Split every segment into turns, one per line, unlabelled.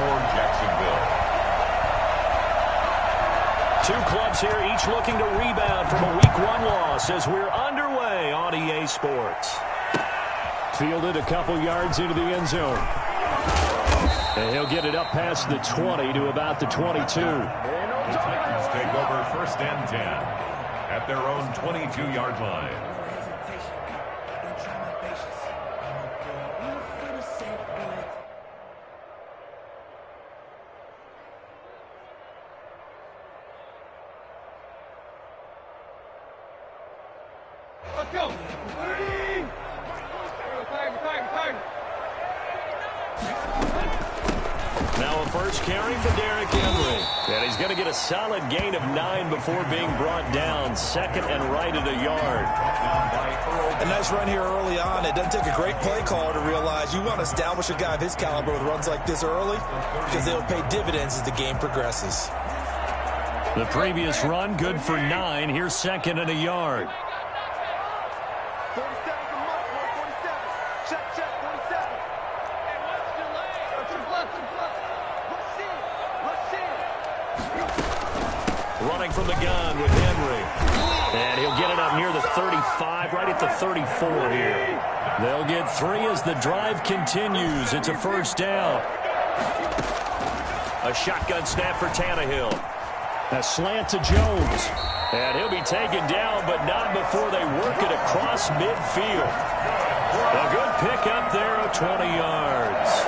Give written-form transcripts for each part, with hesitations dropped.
for Jacksonville.
Two clubs here, each looking to rebound from a Week 1 loss as we're underway on EA Sports. Fielded a couple yards into the end zone. And he'll get it up past the 20 to about the 22.
The Titans take over 1st and 10 at their own 22-yard line.
Let's go.
Now a first carry for Derrick Henry. And he's going to get a solid gain of 9 before being brought down. Second and right at a yard.
A nice run here early on. It doesn't take a great play caller to realize you want to establish a guy of his caliber with runs like this early because they'll pay dividends as the game progresses.
The previous run good for 9. Here's second and a yard.
47 from Mark, 47. Check, 47. And what's delay? Let's see.
Running from the gun with Henry. And he'll get it up near the 35, right at the 34 here. They'll get 3 as the drive continues. It's a first down. A shotgun snap for Tannehill. A slant to Jones. And he'll be taken down, but not before they work it across midfield. A good pick up there of 20 yards.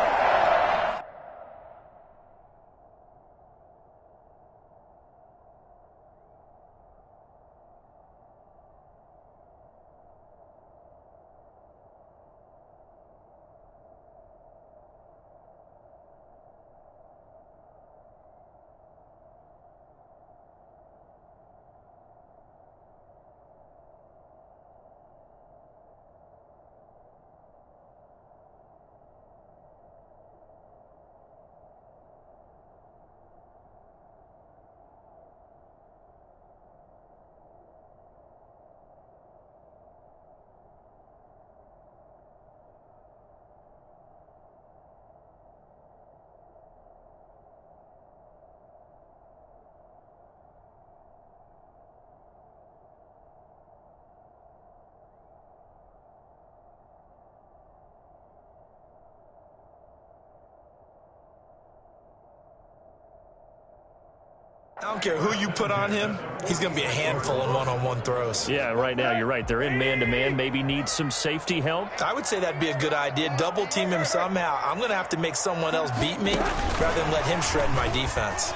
I don't care who you put on him, he's going to be a handful in one-on-one throws.
Yeah, right now you're right. They're in man-to-man. Maybe need some safety help.
I would say that'd be a good idea. Double team him somehow. I'm going to have to make someone else beat me rather than let him shred my defense.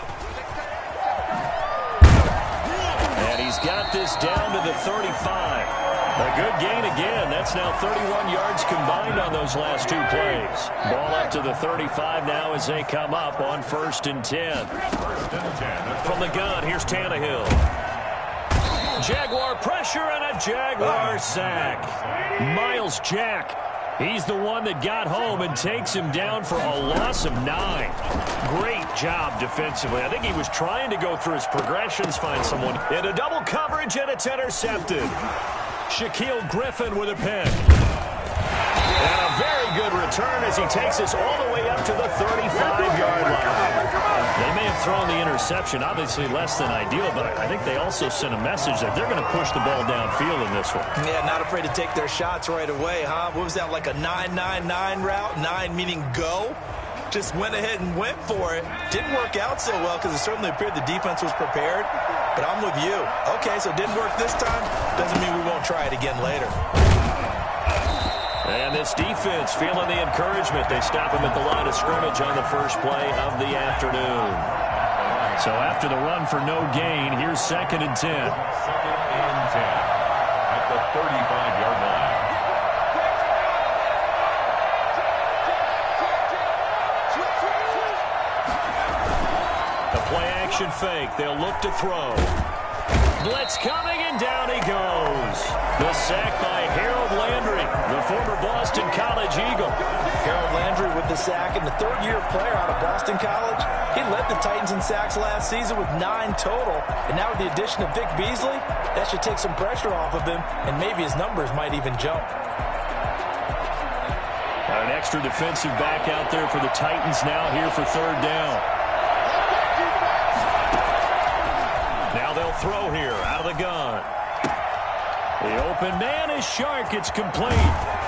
And he's got this down to the 35. A good gain again. That's now 31 yards combined on those last 2 plays. Ball up to the 35 now as they come up on 1st and 10. From the gun, here's Tannehill. Jaguar pressure and a Jaguar sack. Miles Jack. He's the one that got home and takes him down for a loss of 9. Great job defensively. I think he was trying to go through his progressions, find someone in a double coverage, and it's intercepted. Shaquille Griffin with a pick. And a very good return as he takes us all the way up to the 35-yard line. They may have thrown the interception, obviously less than ideal, but I think they also sent a message that they're going to push the ball downfield in this one.
Yeah, not afraid to take their shots right away, huh? What was that, like a 9-9-9 route? 9 meaning go? Just went ahead and went for it. Didn't work out so well because it certainly appeared the defense was prepared. But I'm with you. Okay, so it didn't work this time. Doesn't mean we won't try it again later.
And this defense feeling the encouragement. They stop him at the line of scrimmage on the first play of the afternoon. So after the run for no gain, here's 2nd and 10.
2nd and 10 at the 35-yard line.
Play-action fake. They'll look to throw. Blitz coming, and down he goes. The sack by Harold Landry, the former Boston College Eagle.
Harold Landry with the sack, and the 3rd-year player out of Boston College. He led the Titans in sacks last season with 9 total. And now with the addition of Vic Beasley, that should take some pressure off of him, and maybe his numbers might even jump.
An extra defensive back out there for the Titans now here for third down. Now they'll throw here out of the gun. The open man is Shark. It's complete.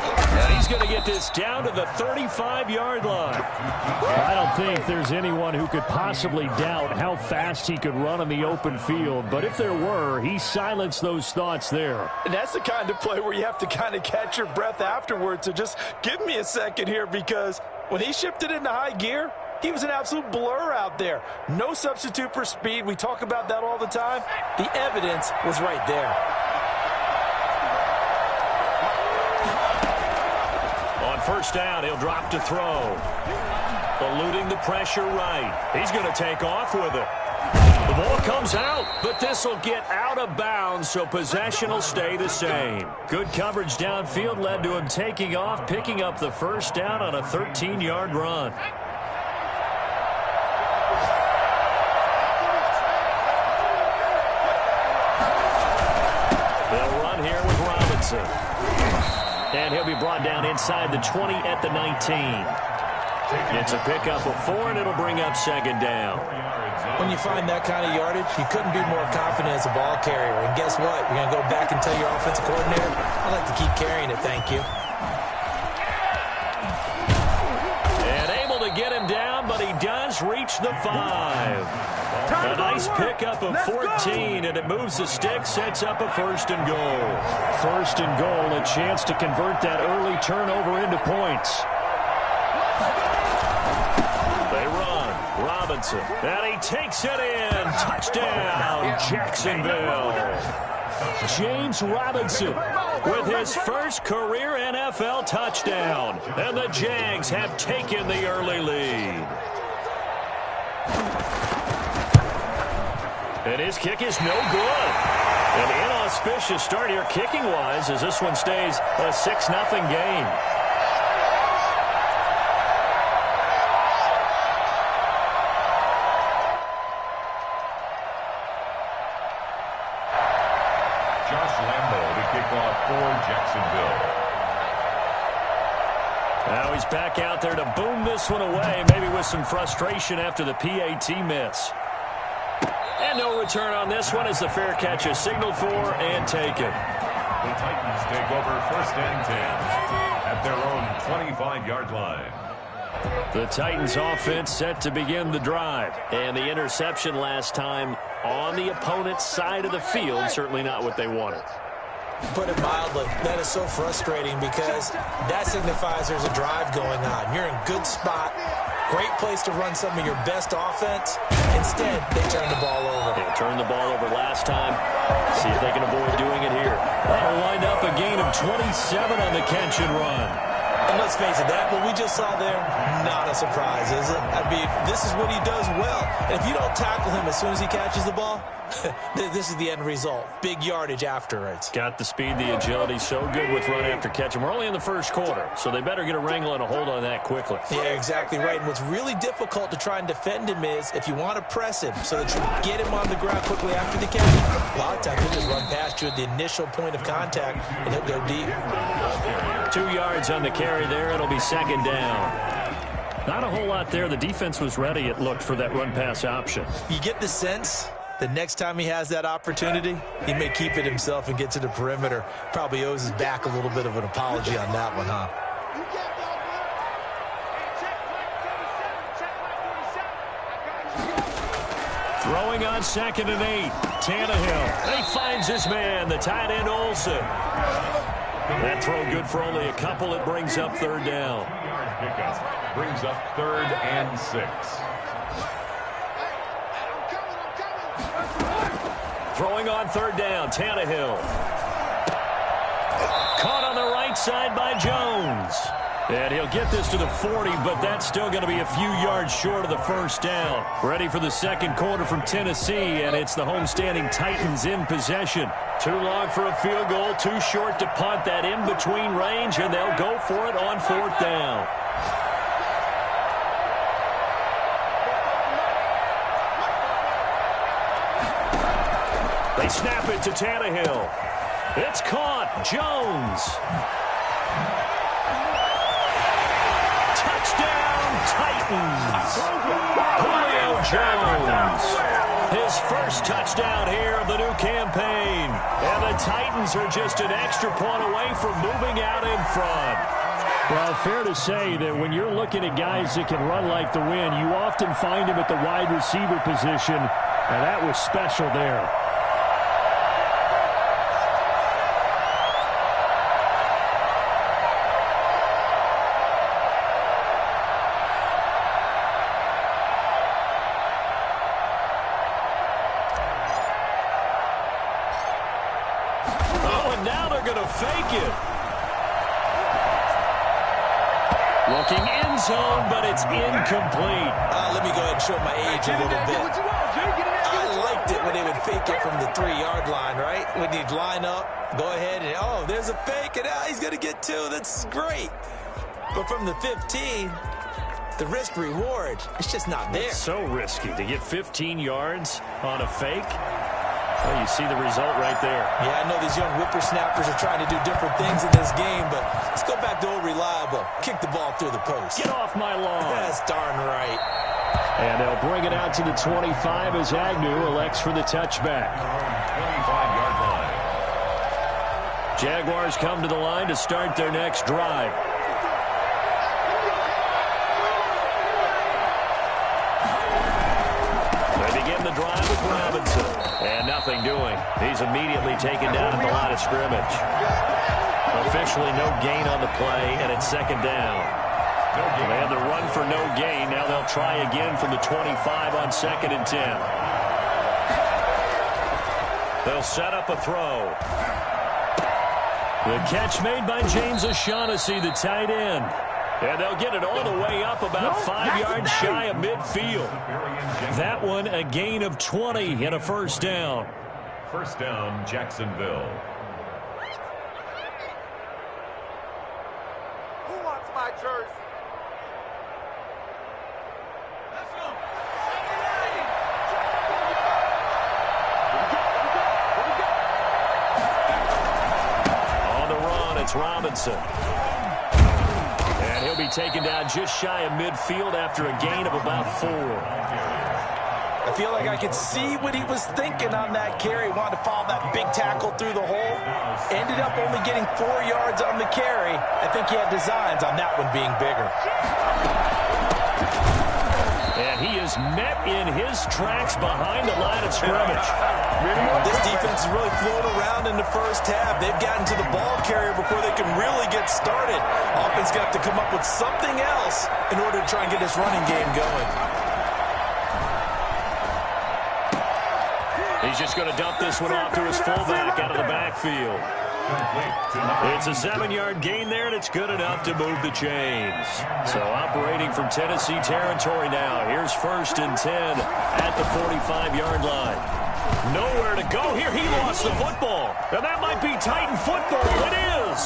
And he's going to get this down to the 35-yard line.
I don't think there's anyone who could possibly doubt how fast he could run on the open field. But if there were, he silenced those thoughts there.
And that's the kind of play where you have to kind of catch your breath afterwards. So just give me a second here, because when he shifted into high gear, he was an absolute blur out there. No substitute for speed. We talk about that all the time. The evidence was right there.
On first down, he'll drop to throw. Eluding the pressure right. He's going to take off with it. The ball comes out, but this will get out of bounds, so possession will stay the same. Good coverage downfield led to him taking off, picking up the first down on a 13-yard run. They'll run here with Robinson. And he'll be brought down inside the 20 at the 19. It's a pickup of 4, and it'll bring up second down.
When you find that kind of yardage, you couldn't be more confident as a ball carrier. And guess what? You're going to go back and tell your offensive coordinator, I'd like to keep carrying it, thank you.
And able to get him down, but he does reach the 5. A nice pickup of 14, and it moves the stick, sets up a first and goal.
First and goal, a chance to convert that early turnover into points.
They run. Robinson. And he takes it in. Touchdown, Jacksonville. James Robinson with his first career NFL touchdown. And the Jags have taken the early lead. And his kick is no good. An inauspicious start here kicking-wise as this one stays a 6-0 game.
Josh Lambo to kick off for Jacksonville.
Now he's back out there to boom this one away, maybe with some frustration after the PAT miss. And no return on this one as the fair catch is signaled for and taken.
The Titans take over first and 10 at their own 25-yard line.
The Titans offense set to begin the drive. And the interception last time on the opponent's side of the field, certainly not what they wanted.
Put it mildly, that is so frustrating because that signifies there's a drive going on. You're in good spot. Great place to run some of your best offense. Instead, they turn the ball over.
They turned the ball over last time. See if they can avoid doing it here. That'll wind up a gain of 27 on the catch and run.
And let's face it, that what we just saw there, not a surprise, is it? I mean, this is what he does well. And if you don't tackle him as soon as he catches the ball, this is the end result. Big yardage afterwards.
Got the speed, the agility, so good with run after catch. And we're only in the first quarter, so they better get a wrangle and a hold on that quickly.
Yeah, exactly right. And what's really difficult to try and defend him is if you want to press him so that you get him on the ground quickly after the catch, a lot of times he'll just run past you at the initial point of contact, and he'll go deep.
2 yards on the carry there. It'll be second down. Not a whole lot there. The defense was ready, it looked, for that run-pass option.
You get the sense the next time he has that opportunity, he may keep it himself and get to the perimeter. Probably owes his back a little bit of an apology on that one, huh?
Throwing on 2nd and 8. Tannehill. He finds his man, the tight end Olsen. That throw good for only a couple. It brings up third down.
Pickup brings up 3rd and 6.
Throwing on 3rd down, Tannehill. Caught on the right side by Jones. And he'll get this to the 40, but that's still going to be a few yards short of the first down. Ready for the second quarter from Tennessee, and it's the homestanding Titans in possession. Too long for a field goal, too short to punt. That in-between range, and they'll go for it on 4th down. They snap it to Tannehill. It's caught. Jones. Titans. Julio Jones. His first touchdown here of the new campaign. And the Titans are just an extra point away from moving out in front.
Well, fair to say that when you're looking at guys that can run like the wind, you often find them at the wide receiver position, and that was special there.
Oh, and now they're going to fake it. Looking end zone, but it's incomplete.
Let me go ahead and show my age a little bit. I liked it when they would fake it from the 3-yard line, right? When you'd line up, go ahead and, oh, there's a fake, and he's going to get 2. That's great. But from the 15, the risk-reward, it's just not there.
It's so risky to get 15 yards on a fake. Well, you see the result right there.
Yeah, I know these young whippersnappers are trying to do different things in this game, but let's go back to old reliable. Kick the ball through the post.
Get off my lawn.
That's darn right.
And they'll bring it out to the 25 as Agnew elects for the touchback.
25-yard line.
Jaguars come to the line to start their next drive. They begin the drive with Robinson. And nothing doing. He's immediately taken down at the line of scrimmage. Officially no gain on the play, and it's second down. They had the run for no gain. Now they'll try again from the 25 on 2nd and 10. They'll set up a throw. The catch made by James O'Shaughnessy, the tight end. And they'll get it all the way up about 5 yards shy of midfield. That one a gain of 20 and a first down.
First down, Jacksonville.
Who wants my jersey? Let's go.
On the run, it's Robinson. And he'll be taken down just shy of midfield after a gain of about 4.
I feel like I could see what he was thinking on that carry. Wanted to follow that big tackle through the hole. Ended up only getting 4 yards on the carry. I think he had designs on that one being bigger.
And he is met in his tracks behind the line of scrimmage.
This defense is really flown around in the first half. They've gotten to the ball carrier before they can really get started. Offense got to come up with something else in order to try and get this running game going.
He's just going to dump this one off to his fullback out of the backfield. It's a 7-yard gain there, and it's good enough to move the chains. So operating from Tennessee territory now. Here's 1st and 10 at the 45-yard line. Nowhere to go here. He lost the football. And that might be Titan football. It is.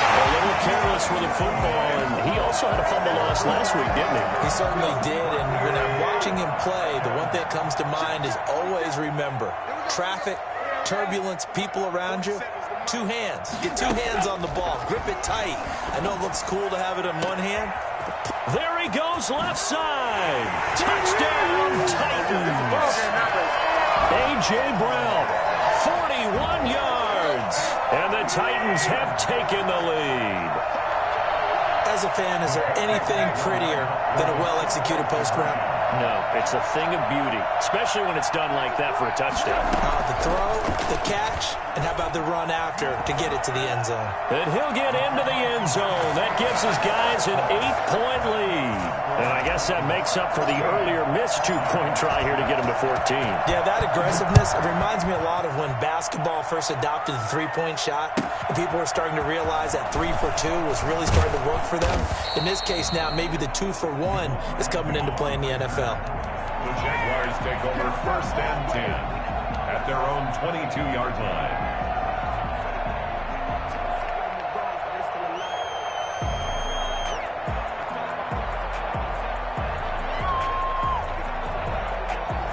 A little careless with the football, and he also had a fumble loss last week, didn't he?
He certainly did, and when I'm watching him play, the one thing that comes to mind is always remember, traffic, turbulence, people around you, 2 hands. Get 2 hands on the ball. Grip it tight. I know it looks cool to have it in one hand.
There he goes, left side. Touchdown, Titans. A.J. Brown, 41 yards. And the Titans have taken the lead.
As a fan, is there anything prettier than a well-executed post route?
No, it's a thing of beauty, especially when it's done like that for a touchdown.
The throw, the catch, and how about the run after to get it to the end zone?
And he'll get into the end zone. That gives his guys an 8-point lead. And I guess that makes up for the earlier missed 2-point try here to get him to 14.
Yeah, that aggressiveness, it reminds me a lot of when basketball first adopted the 3-point shot, and people were starting to realize that 3 for 2 was really starting to work for them. In this case now, maybe the 2 for 1 is coming into play in the NFL.
The Jaguars take over 1st and 10 at their own 22-yard line.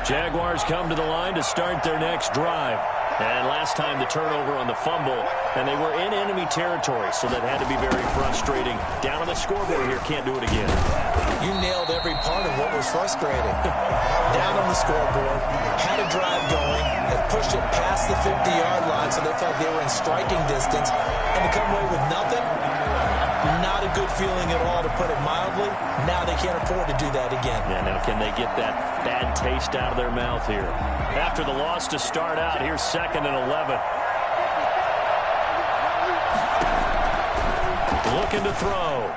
Jaguars come to the line to start their next drive. And last time the turnover on the fumble and they were in enemy territory, so that had to be very frustrating. Down on the scoreboard here, can't do it again.
You nailed every part of what was frustrating. Down on the scoreboard, had a drive going, and pushed it past the 50-yard line so they felt they were in striking distance, and to come away with nothing, not a good feeling at all, to put it mildly. Now they can't afford to do that again.
Yeah, now can they get that bad taste out of their mouth here? After the loss to start out, here's 2nd and 11. Looking to throw.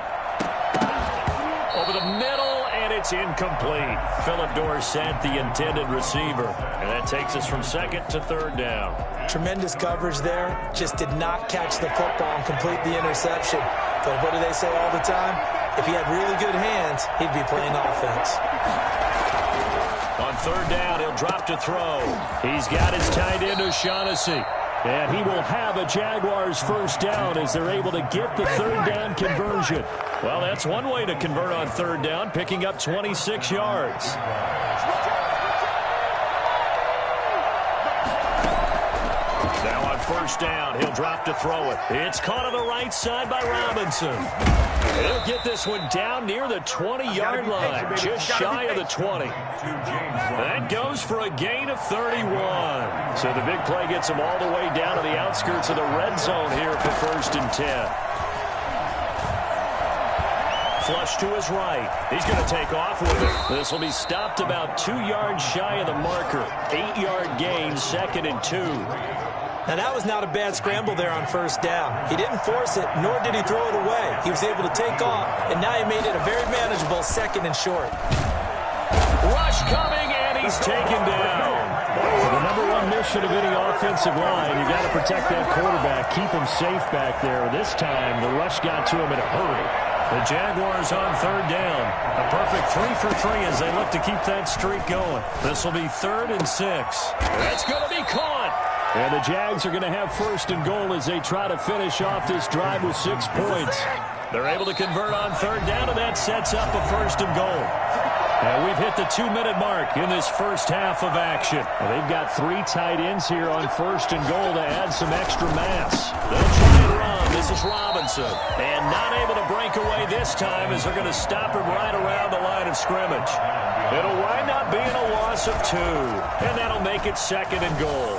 Over the middle, and it's incomplete. Philip Dorsett, the intended receiver. And that takes us from 2nd to 3rd down.
Tremendous coverage there. Just did not catch the football and complete the interception. But what do they say all the time? If he had really good hands, he'd be playing offense.
On 3rd down, he'll drop to throw. He's got his tight end, O'Shaughnessy. And he will have a Jaguars 1st down as they're able to get the 3rd down conversion. Well, that's one way to convert on 3rd down, picking up 26 yards. Now on 1st down, he'll drop to throw it. It's caught on the right side by Robinson. He'll get this one down near the 20-yard line, just shy of the 20. That goes for a gain of 31. So the big play gets him all the way down to the outskirts of the red zone here for 1st and 10. Flush to his right. He's going to take off with it. This will be stopped about 2 yards shy of the marker. 8-yard gain, 2nd and 2.
Now, that was not a bad scramble there on 1st down. He didn't force it, nor did he throw it away. He was able to take off, and now he made it a very manageable 2nd and short.
Rush coming, and he's taken down.
The number one mission of any offensive line, you got to protect that quarterback, keep him safe back there. This time, the rush got to him in a hurry.
The Jaguars on 3rd down. A perfect 3 for 3 as they look to keep that streak going. This will be 3rd and 6. That's going to be caught.
And the Jags are going to have 1st and goal as they try to finish off this drive with 6 points.
They're able to convert on 3rd down, and that sets up a 1st and goal. And we've hit the 2-minute mark in this first half of action.
Well, they've got 3 tight ends here on 1st and goal to add some extra mass.
They'll try and run. This is Robinson. And not able to break away this time as they're going to stop him right around the line of scrimmage. It'll wind up being a loss of 2. And that'll make it 2nd and goal.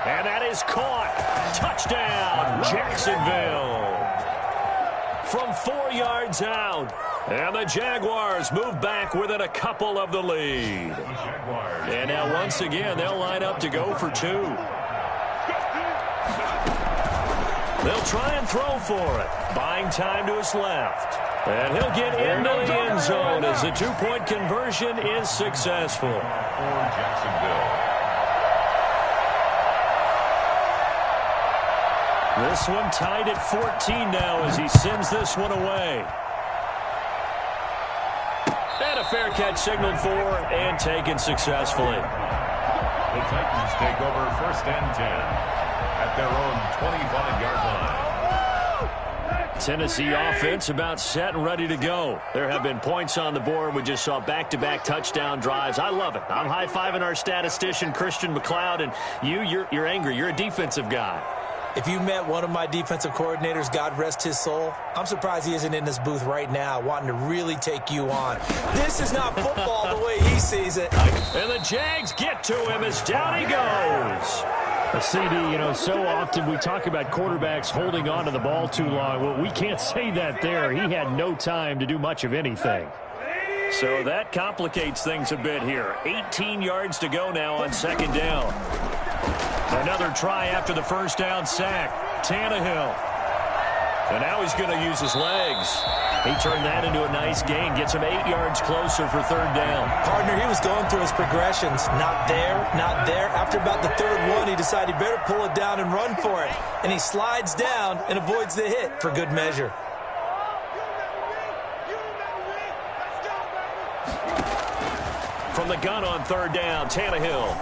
And that is caught. Touchdown, Jacksonville. From 4 yards out. And the Jaguars move back within a couple of the lead. And now once again, they'll line up to go for 2. They'll try and throw for it. Buying time to his left. And he'll get into the end zone as the 2-point conversion is successful.
For Jacksonville.
This one tied at 14 now as he sends this one away. And a fair catch signaled for and taken successfully.
The Titans take over 1st and 10 at their own 25-yard line.
Tennessee offense about set and ready to go. There have been points on the board. We just saw back-to-back touchdown drives. I love it. I'm high-fiving our statistician, Christian McLeod, and you're angry. You're a defensive guy.
If you met one of my defensive coordinators, God rest his soul, I'm surprised he isn't in this booth right now wanting to really take you on. This is not football the way he sees it.
And the Jags get to him as down he goes.
A CD, so often we talk about quarterbacks holding on to the ball too long. Well, we can't say that there. He had no time to do much of anything.
So that complicates things a bit here. 18 yards to go now on 2nd down. Another try after the 1st down sack. Tannehill. And now he's going to use his legs. He turned that into a nice gain. Gets him 8 yards closer for 3rd down.
Partner, he was going through his progressions. Not there, not there. After about the 3rd one, he decided he better pull it down and run for it. And he slides down and avoids the hit for good measure.
From the gun on 3rd down, Tannehill.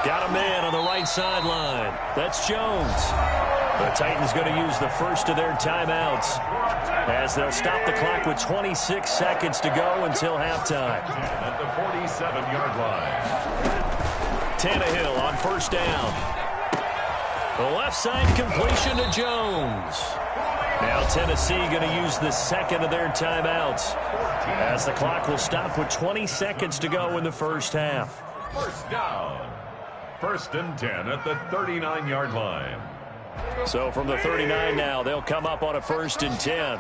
Got a man on the right sideline. That's Jones. The Titans going to use the first of their timeouts as they'll stop the clock with 26 seconds to go until halftime.
At the 47-yard line.
Tannehill on 1st down. The left side completion to Jones. Now Tennessee going to use the second of their timeouts as the clock will stop with 20 seconds to go in the first half.
First down. 1st and 10 at the 39-yard line.
So from the 39 now, they'll come up on a 1st and 10.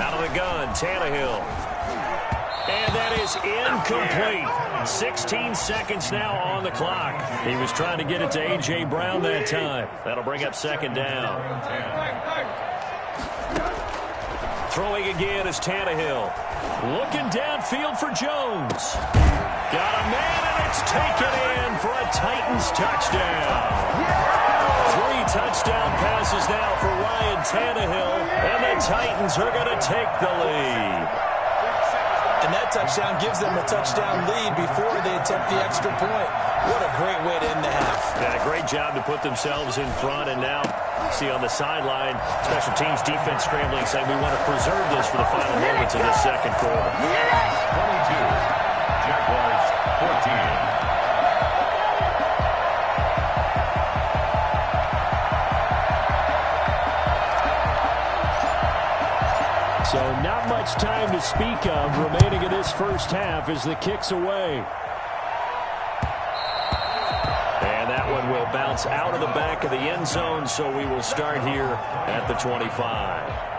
Out of the gun, Tannehill. And that is incomplete. 16 seconds now on the clock. He was trying to get it to A.J. Brown that time. That'll bring up 2nd down. Throwing again is Tannehill. Looking downfield for Jones. Got a man, and it's taken in for a Titans touchdown. 3 touchdown passes now for Ryan Tannehill, and the Titans are going to take the lead.
And that touchdown gives them a touchdown lead before they attempt the extra point. What a great way to end the half.
Yeah, great job to put themselves in front. And now, see on the sideline, special teams defense scrambling, saying we want to preserve this for the final moments of this second quarter.
22. Jaguars 14.
So not much time to speak of remaining in this first half as the kick's away.
And that one will bounce out of the back of the end zone, so we will start here at the 25.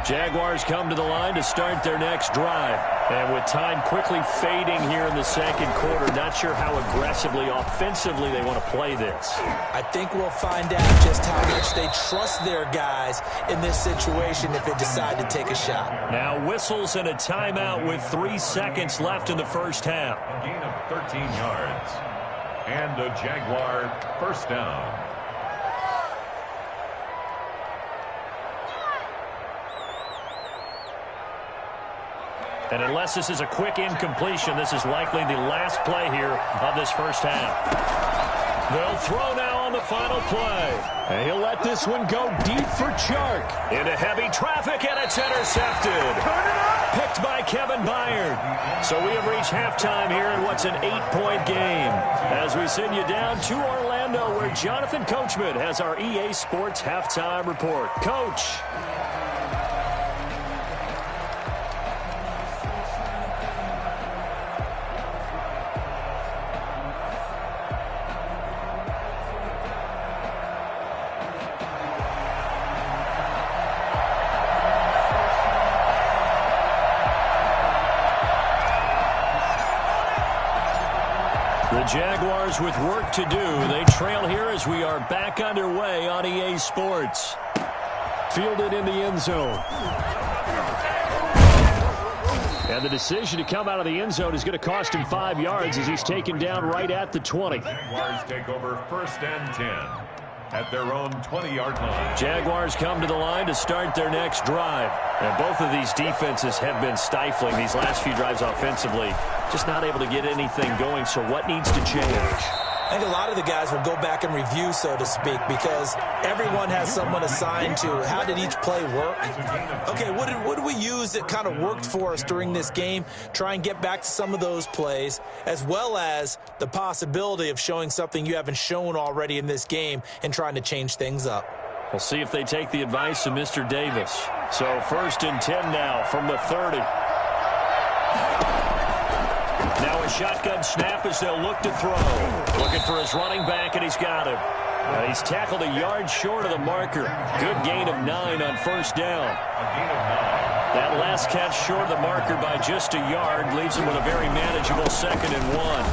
Jaguars come to the line to start their next drive. And with time quickly fading here in the second quarter, not sure how aggressively, offensively they want to play this.
I think we'll find out just how much they trust their guys in this situation if they decide to take a shot.
Now whistles and a timeout with 3 seconds left in the first half.
A gain of 13 yards. And a Jaguar 1st down.
And unless this is a quick incompletion, this is likely the last play here of this first half. They'll throw now on the final play.
And he'll let this one go deep for Chark.
Into heavy traffic, and it's intercepted. Picked by Kevin Byard. So we have reached halftime here in what's an 8-point game. As we send you down to Orlando, where Jonathan Coachman has our EA Sports halftime report. Coach. The Jaguars with work to do. They trail here as we are back underway on EA Sports.
Fielded in the end zone. And the decision to come out of the end zone is going to cost him 5 yards as he's taken down right at the 20.
Jaguars take over 1st and 10 at their own 20-yard line.
Jaguars come to the line to start their next drive. And both of these defenses have been stifling these last few drives offensively. Just not able to get anything going, so what needs to change?
I think a lot of the guys will go back and review, so to speak, because everyone has someone assigned to how did each play work. Okay, what did we use that kind of worked for us during this game? Try and get back to some of those plays, as well as the possibility of showing something you haven't shown already in this game and trying to change things up.
We'll see if they take the advice of Mr. Davis. So 1st and 10 now from the 30. Now a shotgun snap as they'll look to throw. Looking for his running back, and he's got him. He's tackled a yard short of the marker. Good gain of 9 on 1st down.
A gain of 9.
That last catch short of the marker by just a yard leaves him with a very manageable 2nd and 1.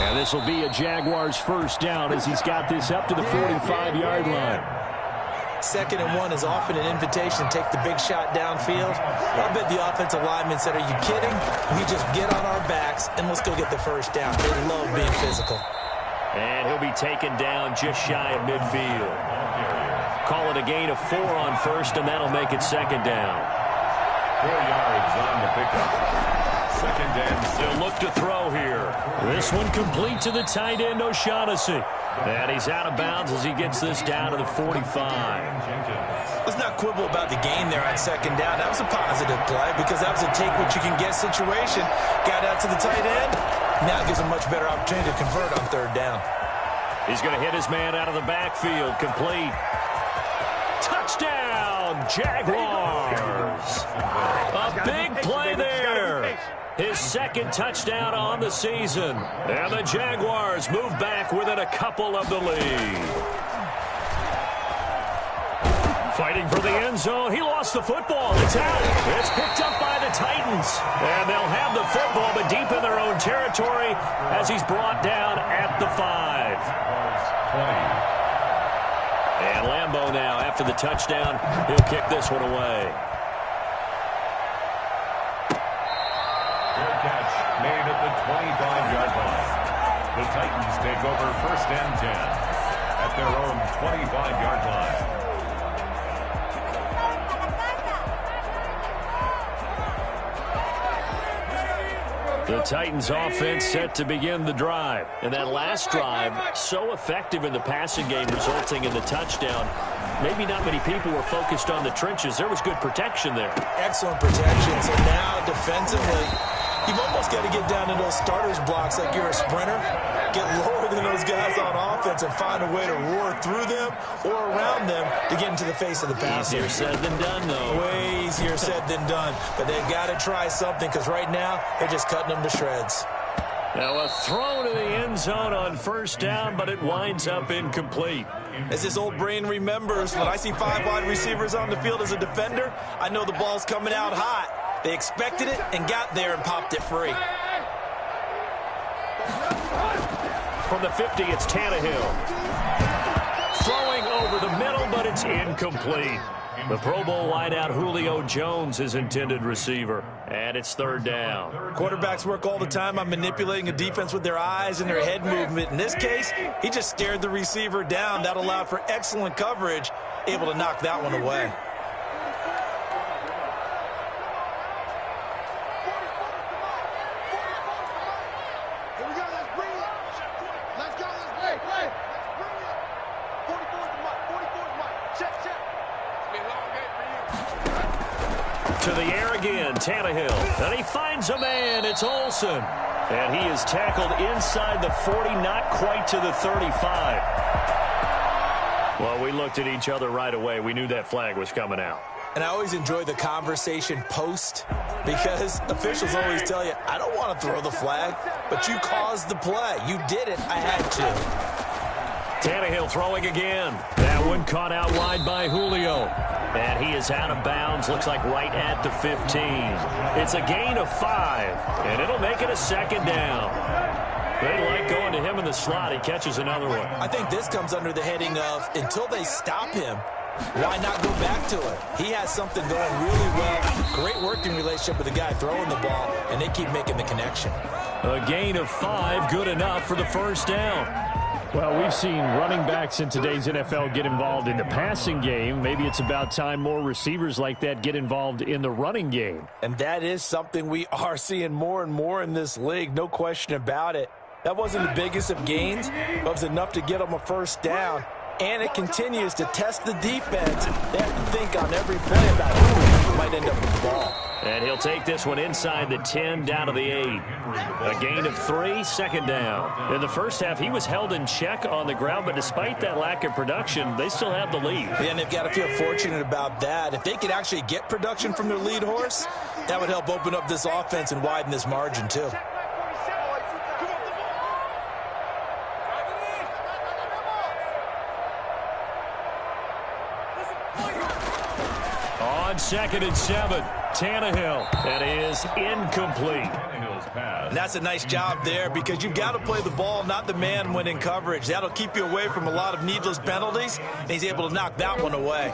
And this will be a Jaguars 1st down as he's got this up to the 45-yard line.
2nd and 1 is often an invitation to take the big shot downfield. I bet the offensive linemen said, are you kidding? We just get on our backs and let's go get the 1st down. They love being physical.
And he'll be taken down just shy of midfield. Call it a gain of 4 on 1st, and that'll make it 2nd down.
4 yards on the pickup. 2nd and 6.
They'll look to throw here. This one complete to the tight end, O'Shaughnessy. And he's out of bounds as he gets this down to the 45.
Let's not quibble about the gain there on second down. That was a positive play because that was a take-what-you-can-get situation. Got out to the tight end. Now gives a much better opportunity to convert on third down.
He's going to hit his man out of the backfield. Complete. Touchdown, Jaguars. A big play there. His second touchdown on the season. And the Jaguars move back within a couple of the lead. Fighting for the end zone. He lost the football. It's out. It's picked up by the Titans. And they'll have the football, but deep in their own territory as he's brought down at the 5. And Lambeau now, after the touchdown, he'll kick this one away.
Fair catch made at the 25-yard line. The Titans take over first and 10 at their own 25-yard line.
The Titans offense set to begin the drive. And that last drive, so effective in the passing game, resulting in the touchdown. Maybe not many people were focused on the trenches. There was good protection there.
Excellent protection. So now defensively, you've almost got to get down to those starters blocks like you're a sprinter. Get lower than those guys on offense and find a way to roar through them or around them to get into the face of the passer.
Easier said than done, though.
Way easier said than done. But they've got to try something because right now they're just cutting them to shreds.
Now a throw to the end zone on first down, but it winds up incomplete.
As his old brain remembers, when I see 5 wide receivers on the field as a defender, I know the ball's coming out hot. They expected it and got there and popped it free.
From the 50, it's Tannehill. Throwing over the middle, but it's incomplete. The Pro Bowl wideout Julio Jones, his intended receiver. And it's third down.
Quarterbacks work all the time on manipulating a defense with their eyes and their head movement. In this case, he just stared the receiver down. That allowed for excellent coverage, able to knock that one away.
To the air again, Tannehill. And he finds a man. It's Olsen. And he is tackled inside the 40, not quite to the 35. Well, we looked at each other right away. We knew that flag was coming out.
And I always enjoy the conversation post because officials always tell you, I don't want to throw the flag, but you caused the play. You did it. I had to.
Tannehill throwing again. That one caught out wide by Julio. And he is out of bounds, looks like right at the 15. It's a gain of 5, and it'll make it a second down. They like going to him in the slot. He catches another one.
I think this comes under the heading of, until they stop him, why not go back to it? He has something going really well. Great working relationship with the guy throwing the ball, and they keep making the connection.
A gain of 5, good enough for the first down.
Well, we've seen running backs in today's NFL get involved in the passing game. Maybe it's about time more receivers like that get involved in the running game.
And that is something we are seeing more and more in this league, no question about it. That wasn't the biggest of gains, but it was enough to get them a first down. And it continues to test the defense. They have to think on every play about who might end up with the ball.
And he'll take this one inside the 10, down to the 8. A gain of 3, second down. In the first half, he was held in check on the ground, but despite that lack of production, they still have the lead.
And they've got to feel fortunate about that. If they could actually get production from their lead horse, that would help open up this offense and widen this margin too.
On 2nd and 7, Tannehill. That is incomplete.
And that's a nice job there because you've got to play the ball, not the man when in coverage. That'll keep you away from a lot of needless penalties, and he's able to knock that one away.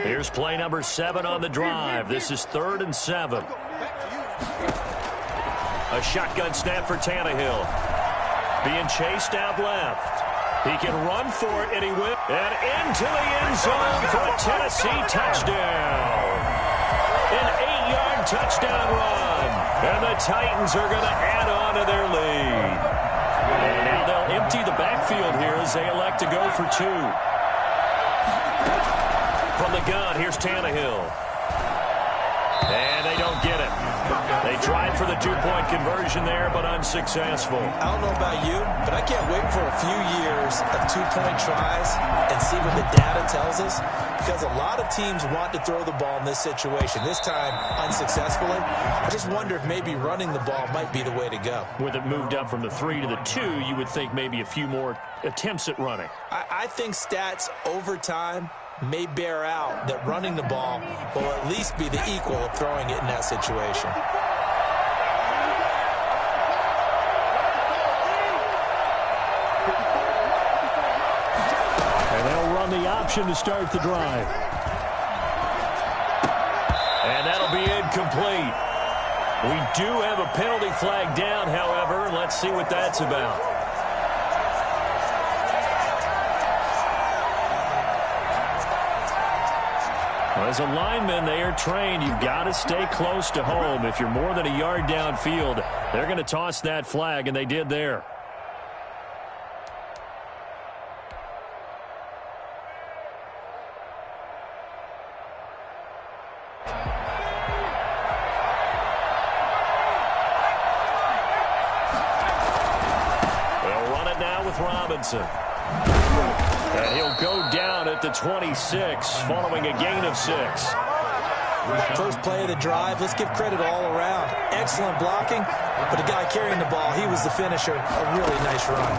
Here's play number 7 on the drive. This is 3rd and 7. A shotgun snap for Tannehill. Being chased out left. He can run for it, and he will. And into the end zone for a Tennessee touchdown. An 8-yard touchdown run. And the Titans are going to add on to their lead. And now they'll empty the backfield here as they elect to go for 2. From the gun, here's Tannehill. And they don't get it. They tried for the 2-point conversion there, but unsuccessful.
I don't know about you, but I can't wait for a few years of 2-point tries and see what the data tells us, because a lot of teams want to throw the ball in this situation. This time, unsuccessfully. I just wonder if maybe running the ball might be the way to go.
With it moved up from the 3 to the 2, you would think maybe a few more attempts at running.
I think stats over time may bear out that running the ball will at least be the equal of throwing it in that situation.
And they'll run the option to start the drive.
And that'll be incomplete. We do have a penalty flag down, however. Let's see what that's about. As a lineman, they are trained. You've got to stay close to home. If you're more than a yard downfield, they're going to toss that flag, and they did there. They'll run it now with Robinson. And he'll go down at the 26 following a gain of 6.
First play of the drive, let's give credit all around. Excellent blocking, but the guy carrying the ball, he was the finisher. A really nice run.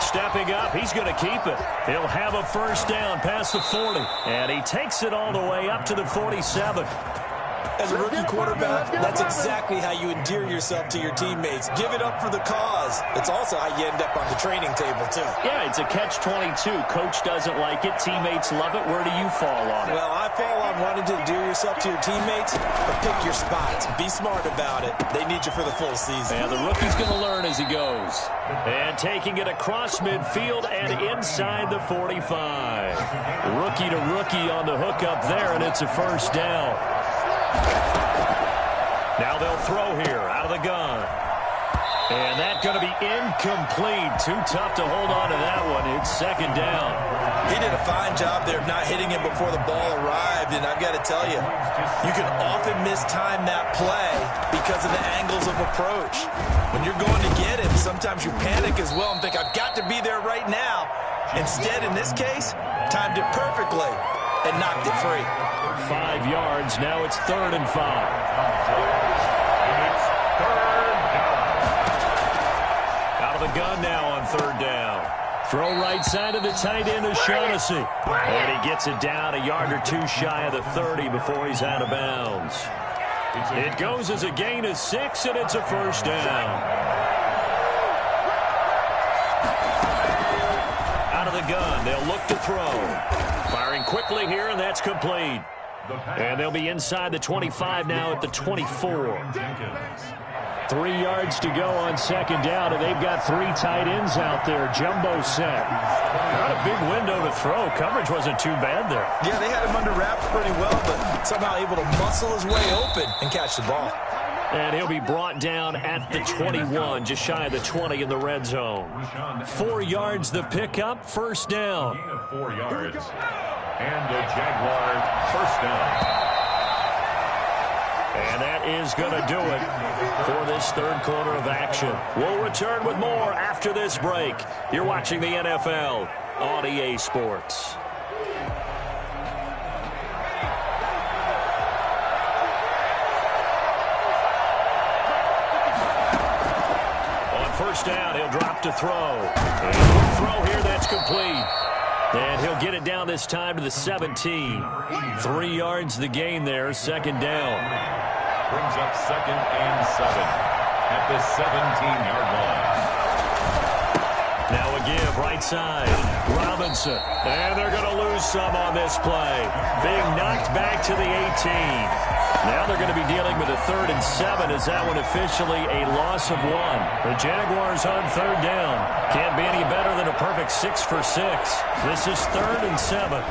Stepping up, he's going to keep it. He'll have a first down past the 40. And he takes it all the way up to the 47.
As a rookie quarterback, that's exactly how you endear yourself to your teammates. Give it up for the cause. It's also how you end up on the training table, too.
Yeah, it's a catch-22. Coach doesn't like it. Teammates love it. Where do you fall on it?
Well, I fall on wanting to endear yourself to your teammates, but pick your spots. Be smart about it. They need you for the full season.
And the rookie's going to learn as he goes. And taking it across midfield and inside the 45. Rookie to rookie on the hook up there, and it's a first down. Now they'll throw here out of the gun. And that's going to be incomplete. Too tough to hold on to that one. It's second down.
He did a fine job there of not hitting him before the ball arrived. And I've got to tell you, you can often mistime that play because of the angles of approach. When you're going to get him, sometimes you panic as well and think, I've got to be there right now. Instead, in this case, timed it perfectly and knocked it free.
5 yards. Now it's 3rd and 5.
It's 3rd down.
Out of the gun now on 3rd down. Throw right side of the tight end of Shaughnessy. And he gets it down a yard or 2 shy of the 30 before he's out of bounds. It goes as a gain of 6, and it's a first down. Out of the gun, they'll look to throw. Firing quickly here, and that's complete. And they'll be inside the 25 now at the 24. 3 yards to go on second down, and they've got 3 tight ends out there. Jumbo set. Not a big window to throw. Coverage wasn't too bad there.
Yeah, they had him under wraps pretty well, but somehow able to muscle his way open and catch the ball.
And he'll be brought down at the 21, just shy of the 20 in the red zone. 4 yards the pickup, first down.
Gain of 4 yards. And the Jaguars first down.
And that is going to do it for this third quarter of action. We'll return with more after this break. You're watching the NFL on EA Sports. On first down, he'll drop to throw. And he'll throw here, that's complete. And he'll get it down this time to the 17. 3 yards the gain there, second down.
Brings up 2nd and 7 at the 17-yard line.
Now a give, right side. Robinson. And they're going to lose some on this play. Being knocked back to the 18. Now they're going to be dealing with a 3rd and 7. Is that one officially a loss of 1? The Jaguars on 3rd down. Can't be any better than a perfect 6 for 6. This is 3rd and 7.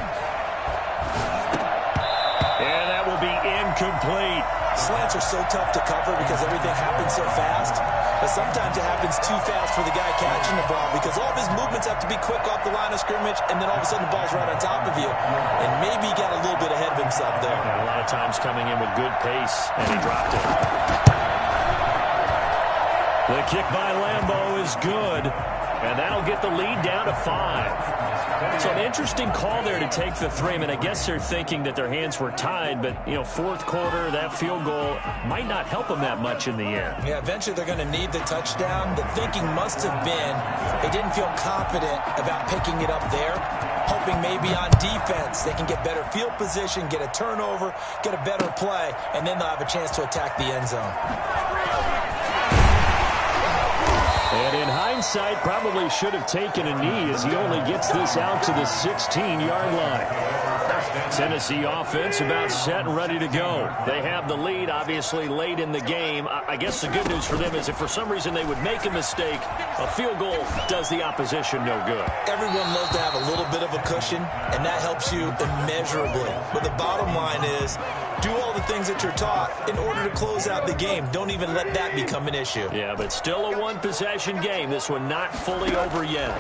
And that will be incomplete.
Slants are so tough to cover because everything happens so fast. But sometimes it happens too fast for the guy catching the ball because all of his movements have to be quick off the line of scrimmage, and then all of a sudden the ball's right on top of you. And maybe he got a little bit ahead of himself there.
And a lot of times coming in with good pace, and he dropped it. The kick by Lambeau is good, and that'll get the lead down to 5. So an interesting call there to take the 3. I mean, I guess they're thinking that their hands were tied, but, you know, fourth quarter, that field goal might not help them that much in the end.
Yeah, eventually they're going to need the touchdown. The thinking must have been they didn't feel confident about picking it up there, hoping maybe on defense they can get better field position, get a turnover, get a better play, and then they'll have a chance to attack the end zone.
And in hindsight, probably should have taken a knee as he only gets this out to the 16-yard line. Tennessee offense about set and ready to go. They have the lead, obviously, late in the game. I guess the good news for them is if for some reason they would make a mistake, a field goal does the opposition no good.
Everyone loves to have a little bit of a cushion, and that helps you immeasurably. But the bottom line is, do all the things that you're taught in order to close out the game. Don't even let that become an issue.
Yeah, but still a one-possession game. This one not fully over yet.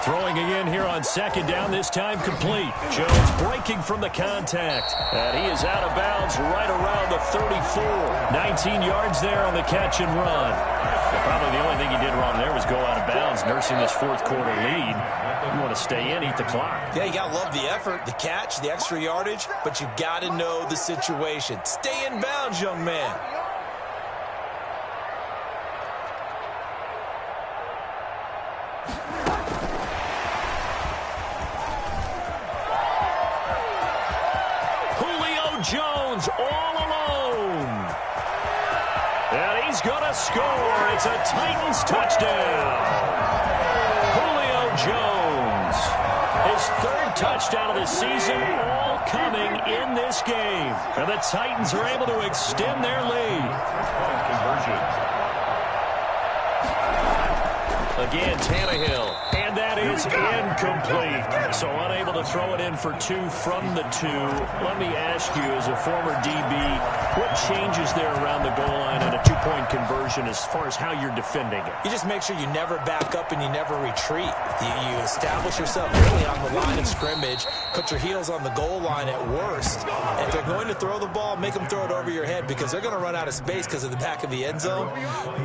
Throwing again here on second down, this time complete. Jones breaking from the contact. And he is out of bounds right around the 34. 19 yards there on the catch and run. But probably the only thing he did wrong there was go out of bounds, nursing this fourth quarter lead. You want to stay in, eat the clock.
Yeah, you got to love the effort, the catch, the extra yardage, but you got to know the situation. Stay in bounds, young man.
Jones all alone. And he's going to score. It's a Titans touchdown. Julio Jones. His third touchdown of the season, all coming in this game. And the Titans are able to extend their lead. Again, Tannehill. And that is incomplete. So unable to throw it in for 2 from the 2. Let me ask you, as a former DB, what changes there around the goal line on a 2-point conversion as far as how you're defending it?
You just make sure you never back up and you never retreat. You establish yourself really on the line of scrimmage, put your heels on the goal line at worst. And if they're going to throw the ball, make them throw it over your head because they're going to run out of space because of the back of the end zone.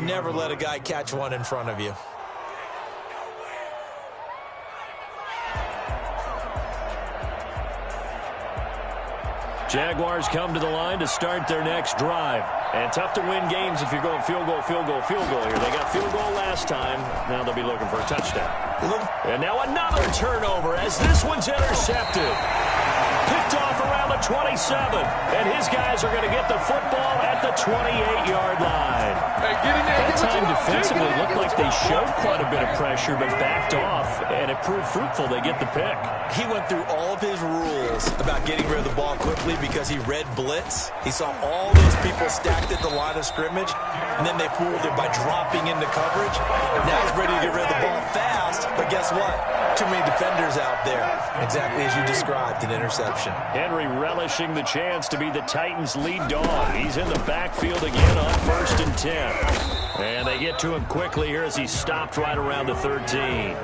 Never let a guy catch one in front of you.
Jaguars come to the line to start their next drive. And tough to win games if you're going field goal, field goal, field goal here. They got field goal last time. Now they'll be looking for a touchdown. And now another turnover as this one's intercepted. Picked off around the 27. And his guys are going to get the football at the 28-yard line. That time defensively looked like they showed quite a bit of pressure but backed off, and it proved fruitful. They get the pick.
He went through all of his rules about getting rid of the ball quickly because he read blitz. He saw all those people stacked at the line of scrimmage, and then they fooled him by dropping into coverage. Now he's ready to get rid of the ball fast, but guess what? Too many defenders out there. Exactly as you described, an interception.
Henry relishing the chance to be the Titans' lead dog. He's in the backfield again on 1st and 10. And they get to him quickly here as he stopped right around the 13.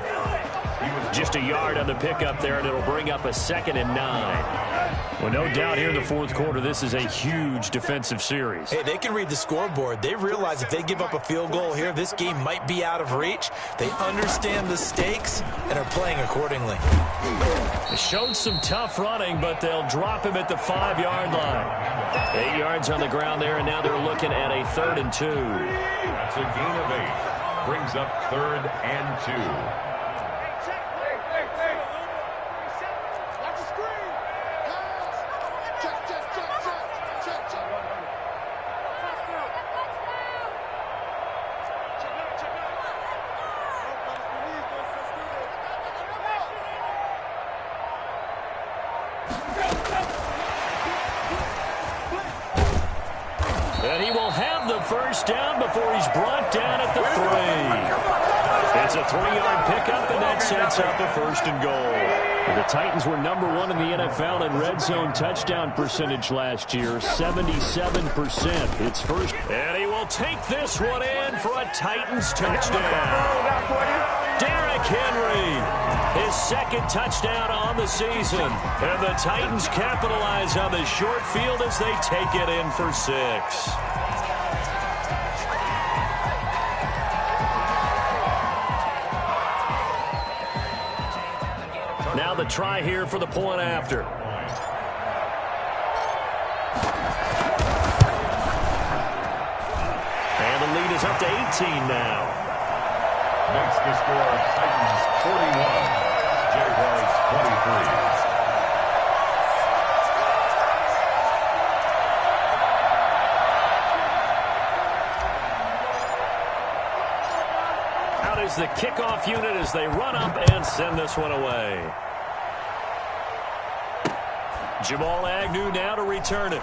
Just a yard on the pickup there, and it'll bring up a 2nd and 9. Well, no doubt here in the fourth quarter, this is a huge defensive series.
Hey, they can read the scoreboard. They realize if they give up a field goal here, this game might be out of reach. They understand the stakes and are playing accordingly.
They showed some tough running, but they'll drop him at the 5-yard line. 8 yards on the ground there, and now they're looking at a 3rd and 2.
That's a gain of 8. Brings up 3rd and 2.
And he will have the first down before he's brought down at the 3. It's a 3-yard pickup, and that's sets up a 1st and goal. The Titans were #1 in the NFL in red zone touchdown percentage last year, 77%. It's first. And he will take this one in for a Titans touchdown. Derrick Henry, his 2nd touchdown on the season. And the Titans capitalize on the short field as they take it in for 6. Now the try here for the point after. And the lead is up to 18 now.
Makes the score Titans 41, Jaguars 23.
Out is the kickoff unit as they run up and send this one away. Jamal Agnew now to return it.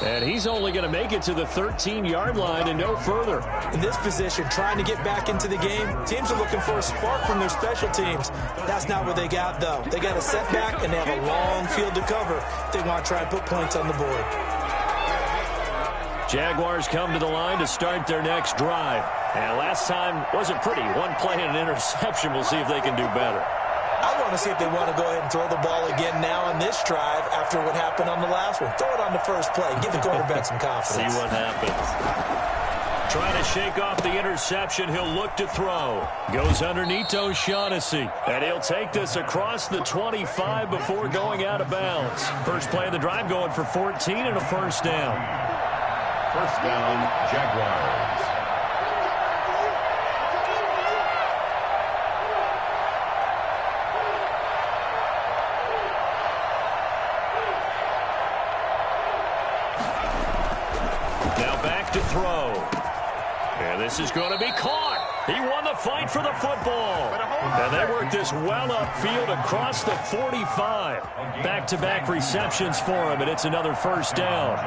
And he's only going to make it to the 13-yard line and no further.
In this position, trying to get back into the game, teams are looking for a spark from their special teams. That's not what they got, though. They got a setback, and they have a long field to cover if they want to try and put points on the board.
Jaguars come to the line to start their next drive. And last time wasn't pretty. One play and an interception. We'll see if they can do better.
I want to see if they want to go ahead and throw the ball again now on this drive after what happened on the last one. Throw it on the first play. Give the quarterback some confidence.
See what happens. Trying to shake off the interception. He'll look to throw. Goes underneath O'Shaughnessy. And he'll take this across the 25 before going out of bounds. First play of the drive going for 14 and a 1st down.
1st down, Jaguars.
To throw. And this is going to be caught. He won the fight for the football. And they work this well upfield across the 45. Back-to-back receptions for him, and it's another 1st down.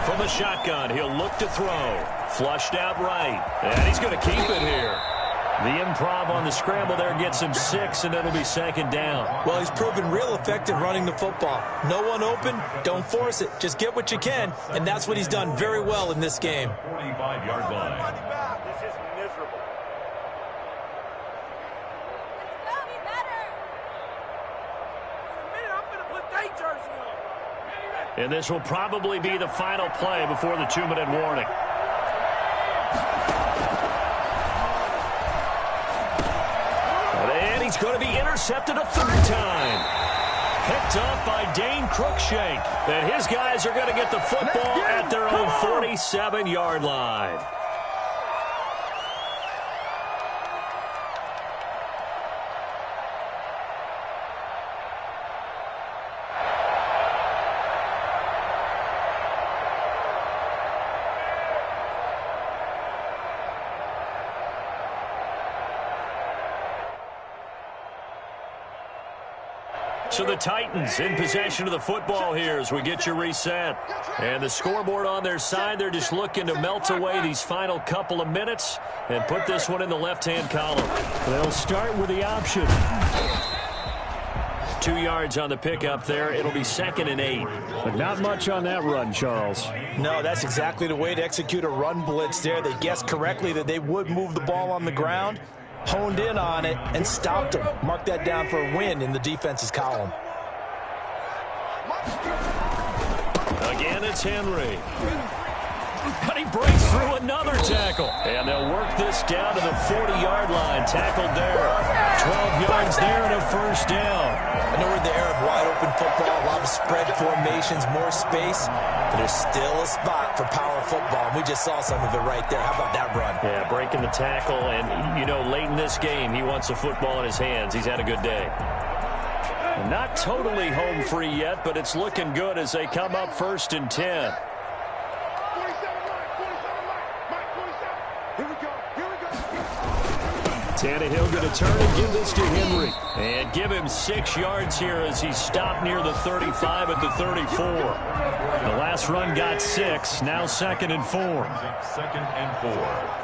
From the shotgun, he'll look to throw. Flushed out right. And he's going to keep it here. The improv on the scramble there gets him 6, and it'll be 2nd down.
Well, he's proven real effective running the football. No one open, don't force it. Just get what you can, and that's what he's done very well in this game.
45-yard line.
This is miserable.
Let's go, be better.
In a minute, I'm going to put their jersey on.
And this will probably be the final play before the 2-minute warning. And he's going to be intercepted a 3rd time. Picked up by Dane Cruikshank. And his guys are going to get the football at their own 47-yard line. So the Titans in possession of the football here as we get you reset. And the scoreboard on their side, they're just looking to melt away these final couple of minutes and put this one in the left-hand column. They'll start with the option. 2 yards on the pickup there. It'll be 2nd and 8.
But not much on that run, Charles.
No, that's exactly the way to execute a run blitz there. They guessed correctly that they would move the ball on the ground, honed in on it, and stopped them. Mark that down for a win in the defense's column.
Again, it's Henry. But he breaks through another tackle. And they'll work this down to the 40-yard line. Tackled there. 12 yards there and a 1st down.
I know we're in the era of wide-open football, a lot of spread formations, more space, but there's still a spot for power football. And we just saw some of it right there. How about that run?
Yeah, breaking the tackle. And, you know, late in this game, he wants the football in his hands. He's had a good day. Not totally home free yet, but it's looking good as they come up 1st and 10. Tannehill going to turn and give this to Henry. And give him 6 yards here as he stopped near the 35 at the 34. The last run got 6. Now 2nd and 4.
2nd and 4.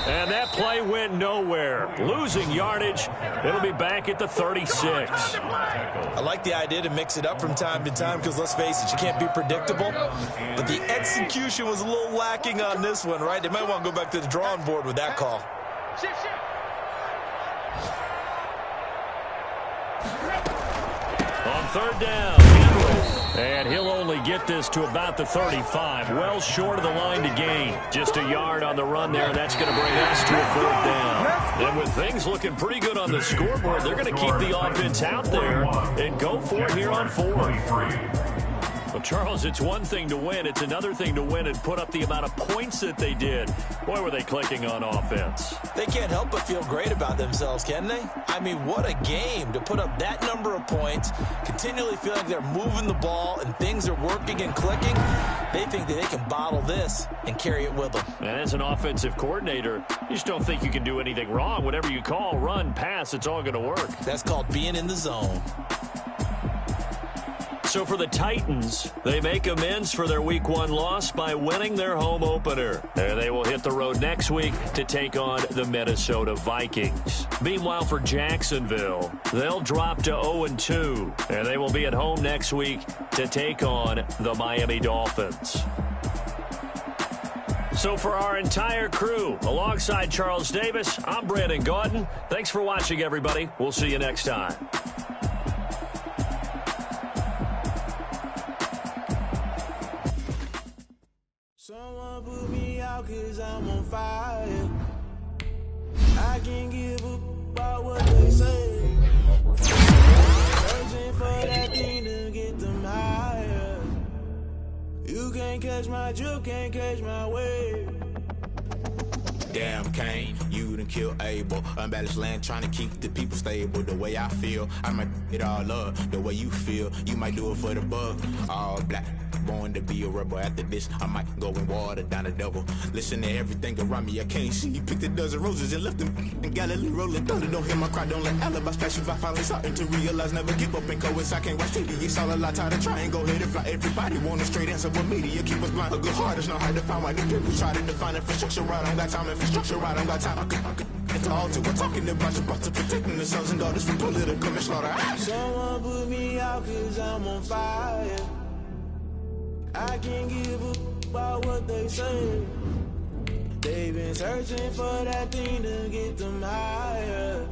And that play went nowhere. Losing yardage. It'll be back at the 36.
I like the idea to mix it up from time to time because, let's face it, you can't be predictable. But the execution was a little lacking on this one, right? They might want to go back to the drawing board with that call.
On 3rd down, Henry. And he'll only get this to about the 35. Well short of the line to gain. Just a yard on the run there. That's going to bring us to a 4th down. And with things looking pretty good on the scoreboard, they're going to keep the offense out there and go for it here on 4th. Well, Charles, it's one thing to win. It's another thing to win and put up the amount of points that they did. Boy, were they clicking on offense.
They can't help but feel great about themselves, can they? I mean, what a game to put up that number of points, continually feel like they're moving the ball and things are working and clicking. They think that they can bottle this and carry it with them.
And as an offensive coordinator, you just don't think you can do anything wrong. Whatever you call, run, pass, it's all going to work.
That's called being in the zone.
So for the Titans, they make amends for their Week 1 loss by winning their home opener. And they will hit the road next week to take on the Minnesota Vikings. Meanwhile, for Jacksonville, they'll drop to 0-2. And they will be at home next week to take on the Miami Dolphins. So for our entire crew, alongside Charles Davis, I'm Brandon Gaudin. Thanks for watching, everybody. We'll see you next time.
Someone put me out 'cause I'm on fire. I can't give up about what they say. Searching for that thing to get them higher. You can't catch my drift, can't catch my wave.
Damn, Kane, you done killed Abel. Unbalanced land, trying to keep the people stable. The way I feel, I might it all up. The way you feel, you might do it for the bug. All black, born to be a rebel. After this, I might go and water down the devil. Listen to everything around me, I can't see. Picked a dozen roses and left them in Galilee rolling thunder. Don't hear my cry, don't let alibis pass you. I finally starting to realize, never give up and coincide. I can't watch TV, it's all a lot. Tired of trying, go ahead and fly. Everybody want a straight answer, but media keep us blind. A good heart is not hard to find. Why the people try to define infrastructure right? I don't got time, infrastructure right, I don't got time. I could it's all to we're talking about protecting the sons and daughters from political manslaughter.
Someone put me out 'cause I'm on fire. I can't give up about what they say. They've been searching for that thing to get them higher.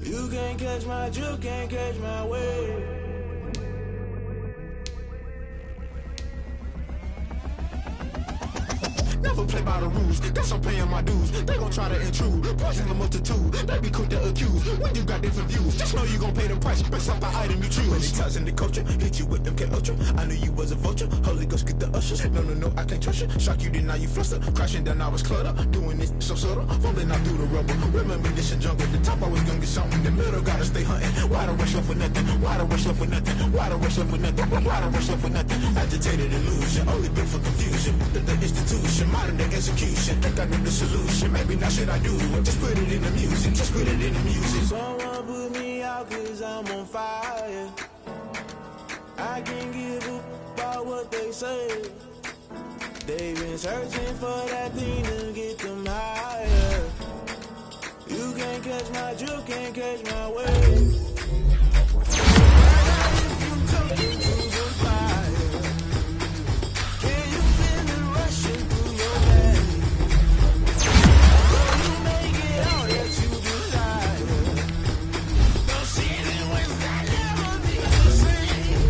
You can't catch my drift, can't catch my wave.
Never play by the rules, that's I'm paying my dues. They gon' try to intrude, poison the multitude. They be quick to accuse, when you got different views. Just know you gon' pay the price, based off the item you choose. When it ties in the culture, hit you with MK Ultra. I knew you was a vulture, Holy Ghost get the ushers. No, I can't trust you. Shock you, then now you fluster. Crashing down, I was clutter. Doing this so subtle, falling out through the rubble. Remember this a jungle, the top always gonna get something. The middle gotta stay hunting. Why the rush left with nothing? Why the rush left with nothing? Why the rush left with nothing? Why the rush left with nothing? Agitated illusion, only built for confusion. The institution, modern day execution. Think I know the solution. Maybe now should I do it? Just put it in the music. Just put it in the music.
Someone put me out 'cause I'm on fire. I can't give up about what they say. They've been searching for that thing to get them higher. You can't catch my drift, can't catch my wave. If you jump into the fire, can you feel it rushing through your veins? Will you make it out that you desire? Don't see it when I never be the same.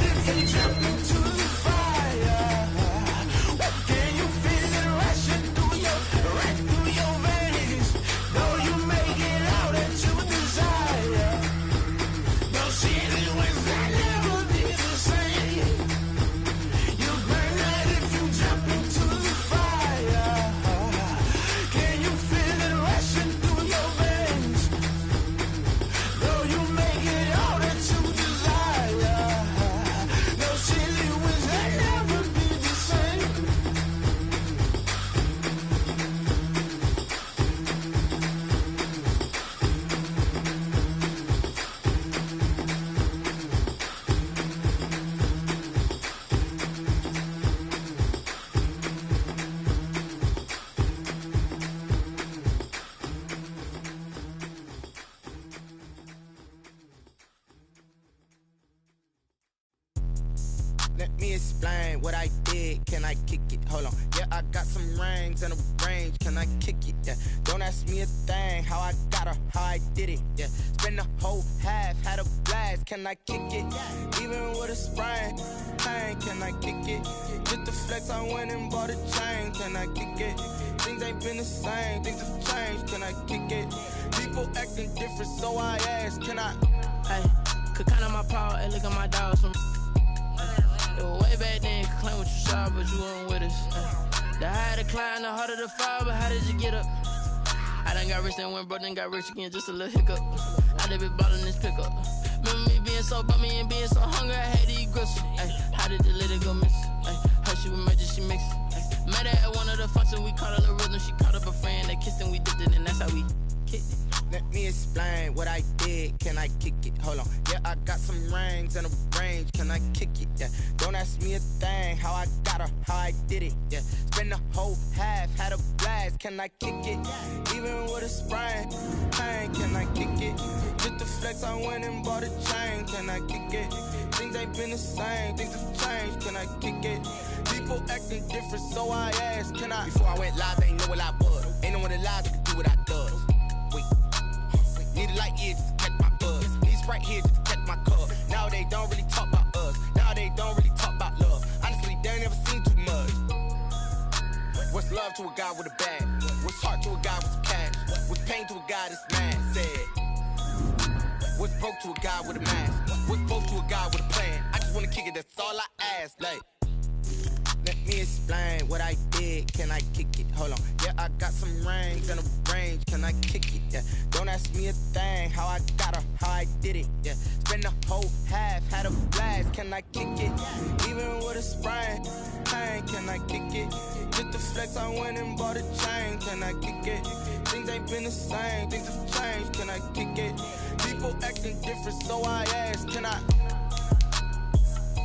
If you jump into the fire, can you feel it rushing through your veins? Will you make it out that you desire? Don't see it when me explain what I did. Can I kick it? Hold on. Yeah, I got some rings and a range. Can I kick it? Yeah. Don't ask me a thing. How I got her, how I did it. Yeah. Spend the whole half, had a blast. Can I kick it? Even with a sprain, pain. Can I kick it? Just the flex, I went and bought a chain. Can I kick it? Things ain't been the same. Things have changed. Can I kick it? People acting different, so I ask. Can I?
Hey, could count on my power and look at my dogs from. It was way back then, could claim what you saw, but you weren't with us. The higher the climb, the harder the fall, but how did you get up? I done got rich and went broke, then got rich again, just a little hiccup. I done been ballin' this pickup. Remember me being so bummy and being so hungry, I had to eat gristle. Ay, how did the little go miss? Ay, her she was major, she mixed. Met her at one of the functions, we caught her the rhythm. She caught up a friend, they kissed and we dipped it, and that's how we kicked it.
Let me explain what I did. Can I kick it? Hold on. Yeah, I got some rings and a range. Can I kick it? Yeah. Don't ask me a thing. How I got her, how I did it. Yeah. Spend the whole half, had a blast. Can I kick it? Even with a sprain, pain. Can I kick it? Just the flex, I went and bought a chain. Can I kick it? Things ain't been the same. Things have changed. Can I kick it? People acting different, so I ask. Can I?
Before I went live, they ain't know what I was. Ain't no one alive that could do what I does. Wait. Need a light here just to catch my buzz. Need Sprite here just to catch my cup. Now they don't really talk about us. Now they don't really talk about love. Honestly, they ain't never seen too much. What's love to a guy with a bag? What's heart to a guy with some cash? What's pain to a guy that's mad? Said. What's broke to a guy with a mask? What's broke to a guy with a plan? I just wanna kick it, that's all I ask. Like, let me explain what I did. Can I kick it? Hold on. Yeah, I got some rings and a range. Can I kick it? Yeah. Don't ask me a thing. How I got her, how I did it. Yeah. Spend the whole half, had a blast. Can I kick it? Even with a sprain, pain. Can I kick it? Just the flex, I went and bought a chain. Can I kick it? Things ain't been the same. Things have changed. Can I kick it? People acting different, so I ask. Can I?